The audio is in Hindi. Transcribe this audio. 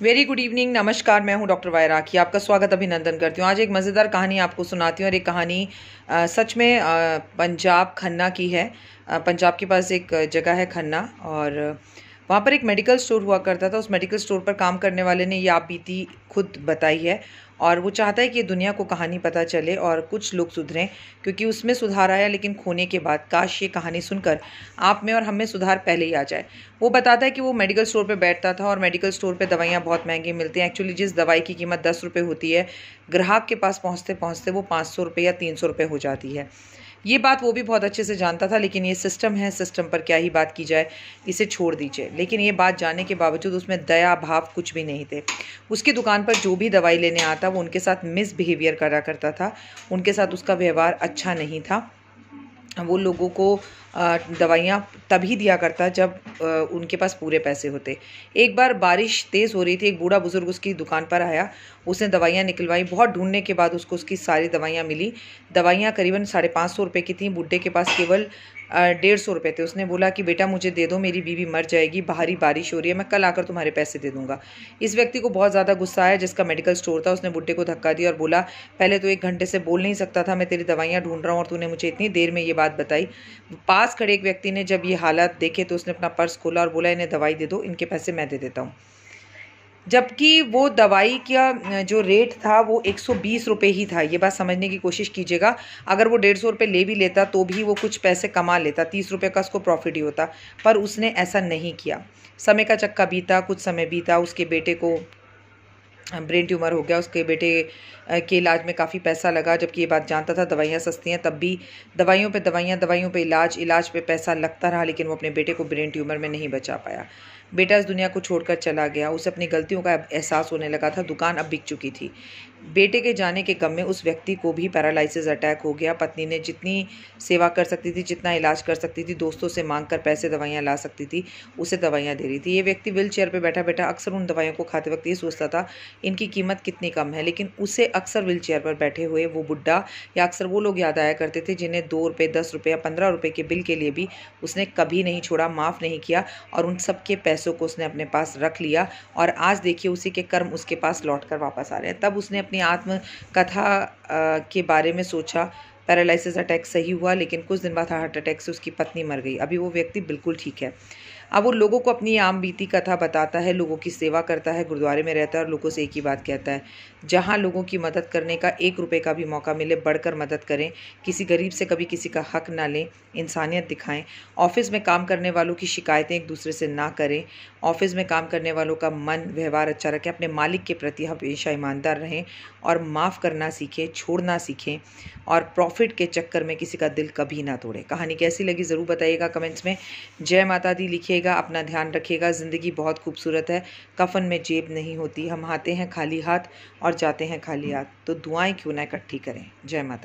वेरी गुड इवनिंग, नमस्कार। मैं हूं डॉक्टर वाय राखी, आपका स्वागत अभिनंदन करती हूं। आज एक मज़ेदार कहानी आपको सुनाती हूं और एक कहानी सच में पंजाब खन्ना की है। पंजाब के पास एक जगह है खन्ना और वहाँ पर एक मेडिकल स्टोर हुआ करता था। उस मेडिकल स्टोर पर काम करने वाले ने ये आप बीती खुद बताई है और वो चाहता है कि दुनिया को कहानी पता चले और कुछ लोग सुधरें, क्योंकि उसमें सुधार आया लेकिन खोने के बाद। काश ये कहानी सुनकर आप में और हम में सुधार पहले ही आ जाए। वो बताता है कि वो मेडिकल स्टोर पे बैठता था और मेडिकल स्टोर पे दवाइयाँ बहुत महंगी मिलती हैं। एक्चुअली जिस दवाई की कीमत 10 रुपये होती है, ग्राहक के पास पहुँचते पहुँचते वो 500 रुपये या 300 रुपये हो जाती है। ये बात वो भी बहुत अच्छे से जानता था, लेकिन ये सिस्टम है, सिस्टम पर क्या ही बात की जाए, इसे छोड़ दीजिए। लेकिन ये बात जानने के बावजूद उसमें दया भाव कुछ भी नहीं थे। उसकी दुकान पर जो भी दवाई लेने आता वो उनके साथ मिसबिहेवियर करा करता था। उनके साथ उसका व्यवहार अच्छा नहीं था। वो लोगों को दवाइयाँ तभी दिया करता जब उनके पास पूरे पैसे होते। एक बार बारिश तेज़ हो रही थी, एक बूढ़ा बुजुर्ग उसकी दुकान पर आया। उसने दवाइयाँ निकलवाई, बहुत ढूंढने के बाद उसको उसकी सारी दवाइयाँ मिली। दवाइयाँ करीबन 550 रुपये की थी। बूढ़े के पास केवल 150 रुपये थे। उसने बोला कि बेटा मुझे दे दो, मेरी बीवी मर जाएगी, बाहरी बारिश हो रही है, मैं कल आकर तुम्हारे पैसे दे दूंगा। इस व्यक्ति को बहुत ज़्यादा गुस्सा आया जिसका मेडिकल स्टोर था। उसने बुड्ढे को धक्का दिया और बोला, पहले तो 1 घंटे से बोल नहीं सकता था, मैं तेरी दवाइयाँ ढूंढ रहा हूँ और तूने मुझे इतनी देर में ये बात बताई। पास खड़े एक व्यक्ति ने जब ये हालात देखे तो उसने अपना पर्स खोला और बोला, इन्हें दवाई दे दो, इनके पैसे मैं दे देता हूँ। जबकि वो दवाई का जो रेट था वो 120 रुपये ही था। ये बात समझने की कोशिश कीजिएगा। अगर वो 150 रुपये ले भी लेता तो भी वो कुछ पैसे कमा लेता, 30 रुपये का उसको प्रॉफिट ही होता। पर उसने ऐसा नहीं किया। समय का चक्का बीता, कुछ समय बीता, उसके बेटे को ब्रेन ट्यूमर हो गया। उसके बेटे के इलाज में काफ़ी पैसा लगा। जबकि ये बात जानता था दवाइयाँ सस्ती हैं, तब भी दवाइयों पे दवाइयाँ, दवाइयों पे इलाज पे पैसा लगता रहा, लेकिन वो अपने बेटे को ब्रेन ट्यूमर में नहीं बचा पाया। बेटा इस दुनिया को छोड़कर चला गया। उसे अपनी गलतियों का एहसास होने लगा था। दुकान अब बिक चुकी थी। बेटे के जाने के गम में उस व्यक्ति को भी पैरालिसिस अटैक हो गया। पत्नी ने जितनी सेवा कर सकती थी, जितना इलाज कर सकती थी, दोस्तों से मांग कर पैसे दवाइयाँ ला सकती थी, उसे दवाइयाँ दे रही थी। ये व्यक्ति व्हील चेयर पर बैठा बैठा अक्सर उन दवाइयों को खाते वक्त ये सोचता था इनकी कीमत कितनी कम है। लेकिन उसे अक्सर व्हील चेयर पर बैठे हुए वो बुड्ढा या अक्सर वो लोग याद आया करते थे जिन्हें 2 रुपये, 10 रुपये या 15 रुपये के बिल के लिए भी उसने कभी नहीं छोड़ा, माफ़ नहीं किया और उन सब के पैसों को उसने अपने पास रख लिया। और आज देखिए उसी के कर्म उसके पास लौट कर वापस आ रहे हैं। तब उसने अपनी आत्मकथा के बारे में सोचा। पैरालिसिस अटैक सही हुआ, लेकिन कुछ दिन बाद हार्ट अटैक से उसकी पत्नी मर गई। अभी वो व्यक्ति बिल्कुल ठीक है। अब वो लोगों को अपनी आम बीती कथा बताता है, लोगों की सेवा करता है, गुरुद्वारे में रहता है और लोगों से एक ही बात कहता है, जहाँ लोगों की मदद करने का 1 रुपये का भी मौका मिले बढ़कर मदद करें। किसी गरीब से कभी किसी का हक ना लें, इंसानियत दिखाएं। ऑफिस में काम करने वालों की शिकायतें एक दूसरे से ना करें। ऑफिस में काम करने वालों का मन व्यवहार अच्छा रखें। अपने मालिक के प्रति हमेशा ईमानदार रहें और माफ़ करना सीखें, छोड़ना सीखें और प्रॉफिट के चक्कर में किसी का दिल कभी ना तोड़ें। कहानी कैसी लगी ज़रूर बताइएगा कमेंट्स में। जय माता दी लिखिएगा। अपना ध्यान रखिएगा। ज़िंदगी बहुत खूबसूरत है। कफन में जेब नहीं होती। हम आते हैं खाली हाथ और जाते हैं खाली हाथ, तो दुआएं क्यों ना इकट्ठी करें। जय माता।